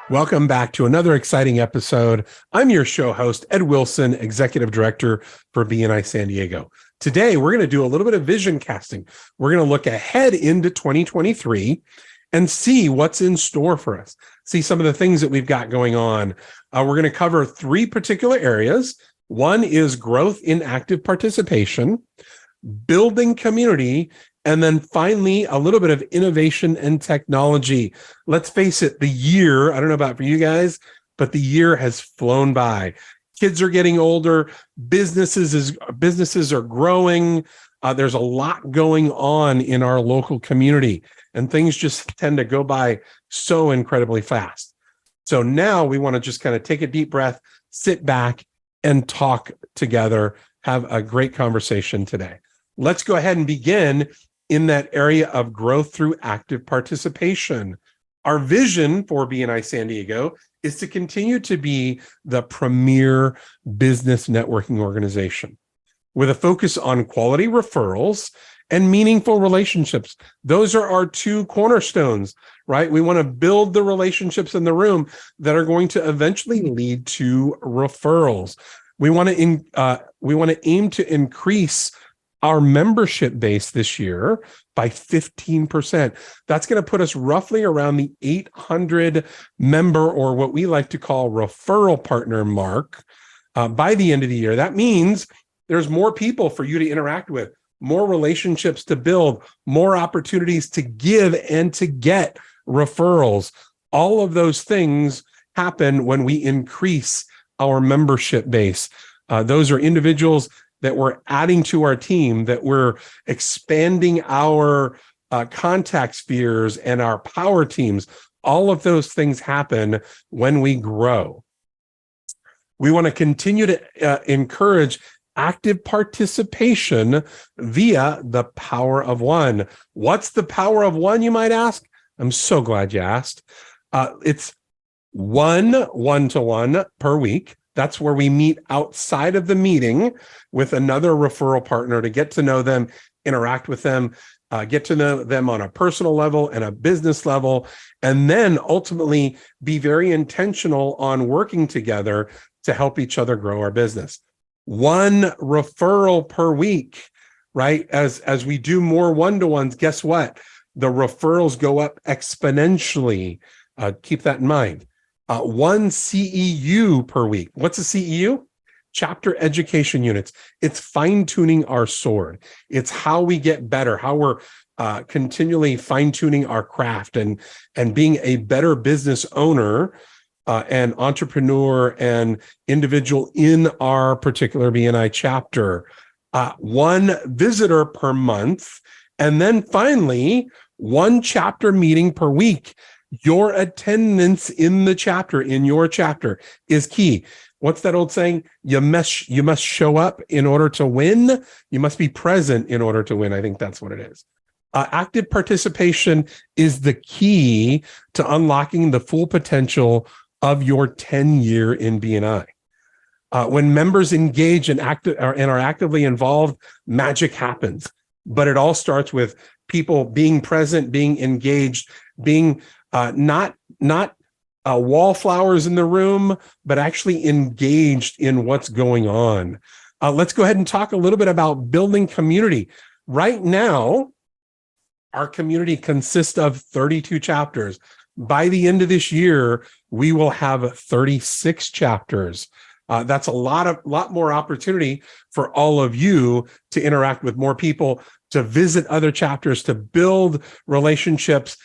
Welcome back to another exciting episode. I'm your show host, Ed Wilson, Executive Director for BNI San Diego. Today, we're going to do a little bit of vision casting. We're going to look ahead into 2023 and see what's in store for us, see some of the things that we've got going on. We're going to cover three particular areas. One is growth in active participation, building community, and then finally, a little bit of innovation and technology. Let's face it, the year, I don't know about for you guys, but the year has flown by. Kids are getting older, businesses are growing. There's a lot going on in our local community, and things just tend to go by so incredibly fast. So now we want to just kind of take a deep breath, sit back, and talk together, have a great conversation today. Let's go ahead and begin in that area of growth through active participation. Our vision for BNI San Diego is to continue to be the premier business networking organization with a focus on quality referrals and meaningful relationships. Those are our two cornerstones, right? We want to build the relationships in the room that are going to eventually lead to referrals. We want to aim to increase our membership base this year by 15%. That's going to put us roughly around the 800 member, or what we like to call referral partner mark, by the end of the year. That means there's more people for you to interact with, more relationships to build, more opportunities to give and to get referrals. All of those things happen when we increase our membership base. Those are individuals that we're adding to our team, that we're expanding our contact spheres and our power teams. All of those things happen when we grow. We want to continue to encourage active participation via the power of one. What's the power of one, you might ask? I'm so glad you asked. It's one-to-one per week. That's where we meet outside of the meeting with another referral partner to get to know them, interact with them, get to know them on a personal level and a business level, and then ultimately be very intentional on working together to help each other grow our business. One referral per week, right? As we do more one-to-ones, guess what? The referrals go up exponentially. Keep that in mind. One CEU per week. What's a CEU? Chapter education units. It's fine-tuning our sword. It's how we get better, how we're continually fine-tuning our craft and being a better business owner and entrepreneur and individual in our particular BNI chapter. One visitor per month. And then finally, one chapter meeting per week. Your attendance in the chapter, in your chapter, is key. What's that old saying? You must show up in order to win. You must be present in order to win. I think that's what it is. Active participation is the key to unlocking the full potential of your tenure in BNI. When members engage and are actively involved, magic happens. But it all starts with people being present, being engaged, being not wallflowers in the room, but actually engaged in what's going on. Let's go ahead and talk a little bit about building community. Right now, our community consists of 32 chapters. By the end of this year, we will have 36 chapters. That's a lot more opportunity for all of you to interact with more people, to visit other chapters, to build relationships.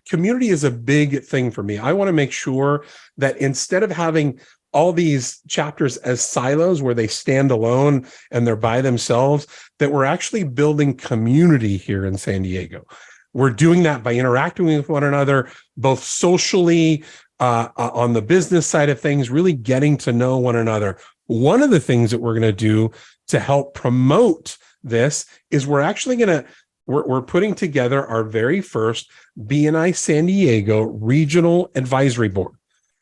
Community is a big thing for me. I want to make sure that instead of having all these chapters as silos where they stand alone and they're by themselves, that we're actually building community here in San Diego. We're doing that by interacting with one another, both socially, on the business side of things, really getting to know one another. One of the things that we're going to do to help promote this is we're putting together our very first BNI San Diego Regional Advisory Board.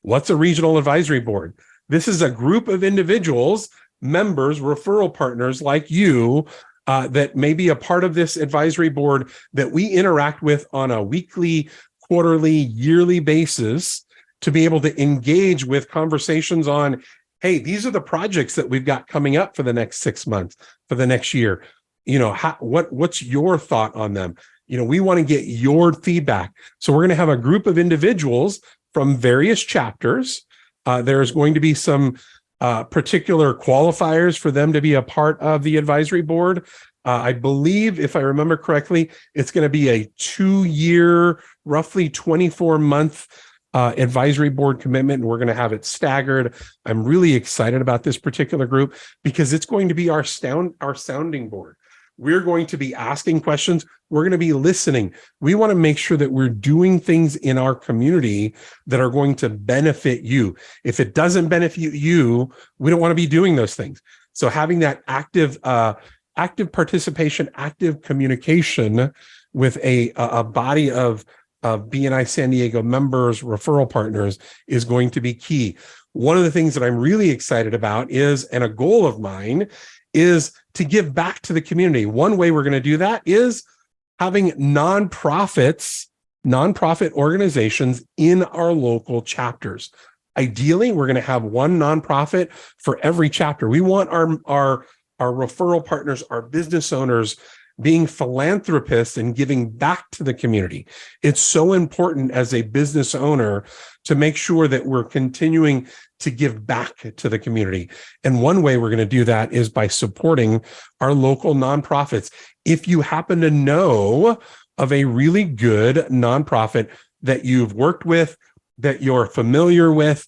What's a regional advisory board? This is a group of individuals, members, referral partners like you, that may be a part of this advisory board that we interact with on a weekly, quarterly, yearly basis. to be able to engage with conversations on, hey, these are the projects that we've got coming up for the next 6 months, for the next year. What's your thought on them? We want to get your feedback. So we're going to have a group of individuals from various chapters. There's going to be some particular qualifiers for them to be a part of the advisory board. I believe, if I remember correctly, it's going to be a 2-year, roughly 24-month advisory board commitment, and we're going to have it staggered. I'm really excited about this particular group because it's going to be our sounding board. We're going to be asking questions. We're going to be listening. We want to make sure that we're doing things in our community that are going to benefit you. If it doesn't benefit you, we don't want to be doing those things. So having that active participation, active communication with a body of BNI San Diego members, referral partners is going to be key. One of the things that I'm really excited about is, and a goal of mine, is to give back to the community. One way we're going to do that is having nonprofit organizations in our local chapters. Ideally, we're going to have one nonprofit for every chapter. We want our referral partners, our business owners, being philanthropists and giving back to the community. It's so important as a business owner to make sure that we're continuing to give back to the community. And one way we're going to do that is by supporting our local nonprofits. If you happen to know of a really good nonprofit that you've worked with, that you're familiar with,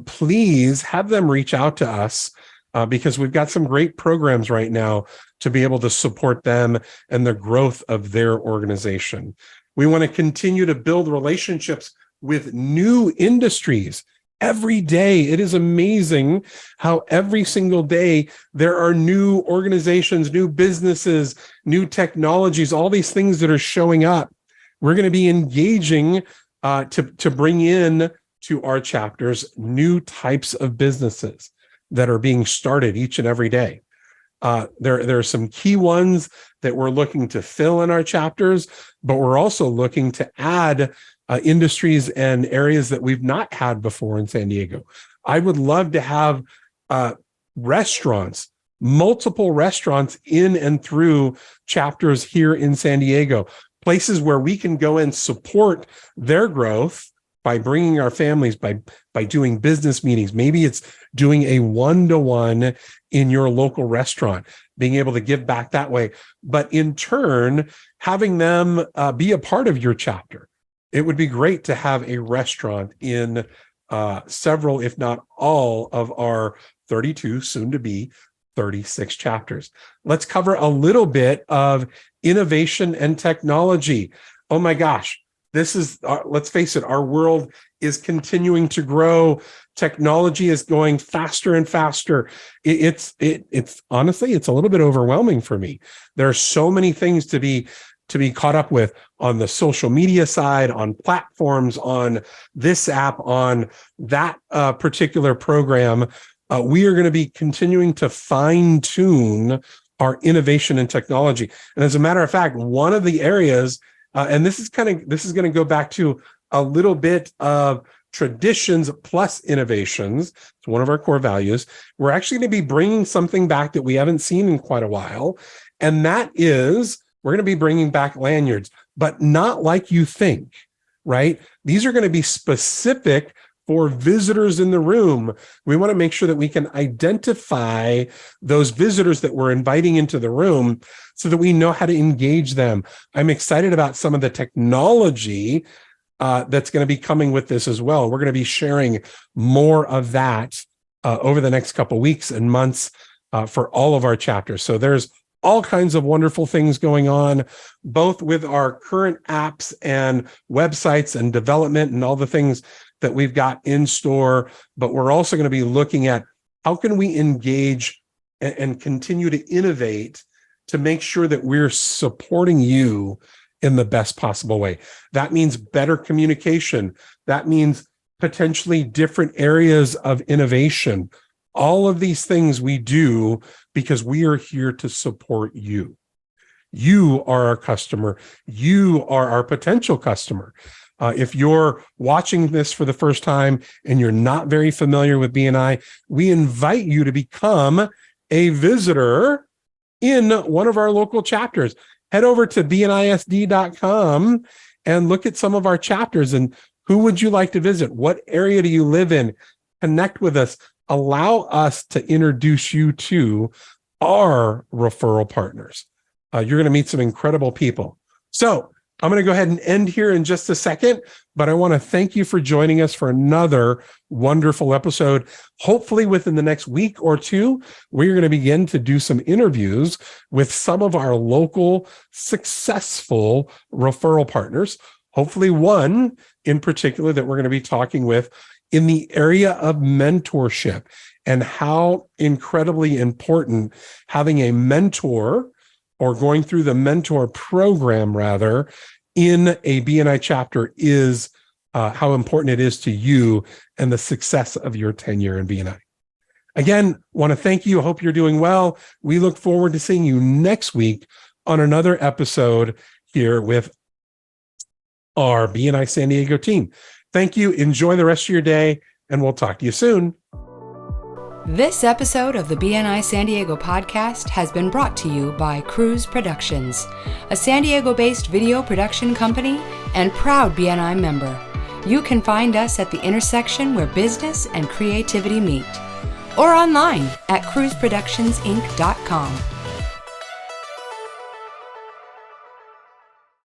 please have them reach out to us because we've got some great programs right now to be able to support them and the growth of their organization. We want to continue to build relationships with new industries. Every day, it is amazing how every single day there are new organizations, new businesses, new technologies, all these things that are showing up. We're going to be engaging to bring in to our chapters new types of businesses that are being started each and every day. There are some key ones that we're looking to fill in our chapters, but we're also looking to add industries and areas that we've not had before in San Diego. I would love to have restaurants, multiple restaurants in and through chapters here in San Diego, places where we can go and support their growth by bringing our families, by doing business meetings. Maybe it's doing a one-to-one in your local restaurant, being able to give back that way. But in turn, having them be a part of your chapter. It would be great to have a restaurant in several, if not all, of our 32, soon to be 36 chapters. Let's cover a little bit of innovation and technology. Oh my gosh. This is, let's face it, our world is continuing to grow. Technology is going faster and faster. It's honestly, it's a little bit overwhelming for me. There are so many things to be caught up with on the social media side, on platforms, on this app, on that particular program. We are going to be continuing to fine tune our innovation and technology. And as a matter of fact, one of the areas and this is going to go back to a little bit of traditions plus innovations. It's one of our core values. We're actually going to be bringing something back that we haven't seen in quite a while. And that is, we're going to be bringing back lanyards, but not like you think, right? These are going to be specific for visitors in the room. We want to make sure that we can identify those visitors that we're inviting into the room so that we know how to engage them. I'm excited about some of the technology that's going to be coming with this as well. We're going to be sharing more of that over the next couple of weeks and months for all of our chapters. So there's all kinds of wonderful things going on, both with our current apps and websites and development and all the things that we've got in store, but we're also going to be looking at how can we engage and continue to innovate to make sure that we're supporting you in the best possible way. That means better communication. That means potentially different areas of innovation. All of these things we do because we are here to support you. You are our customer. You are our potential customer. If you're watching this for the first time and you're not very familiar with BNI, we invite you to become a visitor in one of our local chapters. Head over to bnisd.com and look at some of our chapters. And who would you like to visit? What area do you live in? Connect with us. Allow us to introduce you to our referral partners. You're going to meet some incredible people. So I'm going to go ahead and end here in just a second, but I want to thank you for joining us for another wonderful episode. Hopefully within the next week or two, we're going to begin to do some interviews with some of our local successful referral partners. Hopefully one in particular that we're going to be talking with in the area of mentorship and how incredibly important having a mentor or going through the mentor program rather in a BNI chapter is, how important it is to you and the success of your tenure in BNI. Again, want to thank you. I hope you're doing well. We look forward to seeing you next week on another episode here with our BNI San Diego team. Thank you. Enjoy the rest of your day, and we'll talk to you soon. This episode of the BNI San Diego podcast has been brought to you by Cruise Productions, a San Diego-based video production company and proud BNI member. You can find us at the intersection where business and creativity meet, or online at cruiseproductionsinc.com.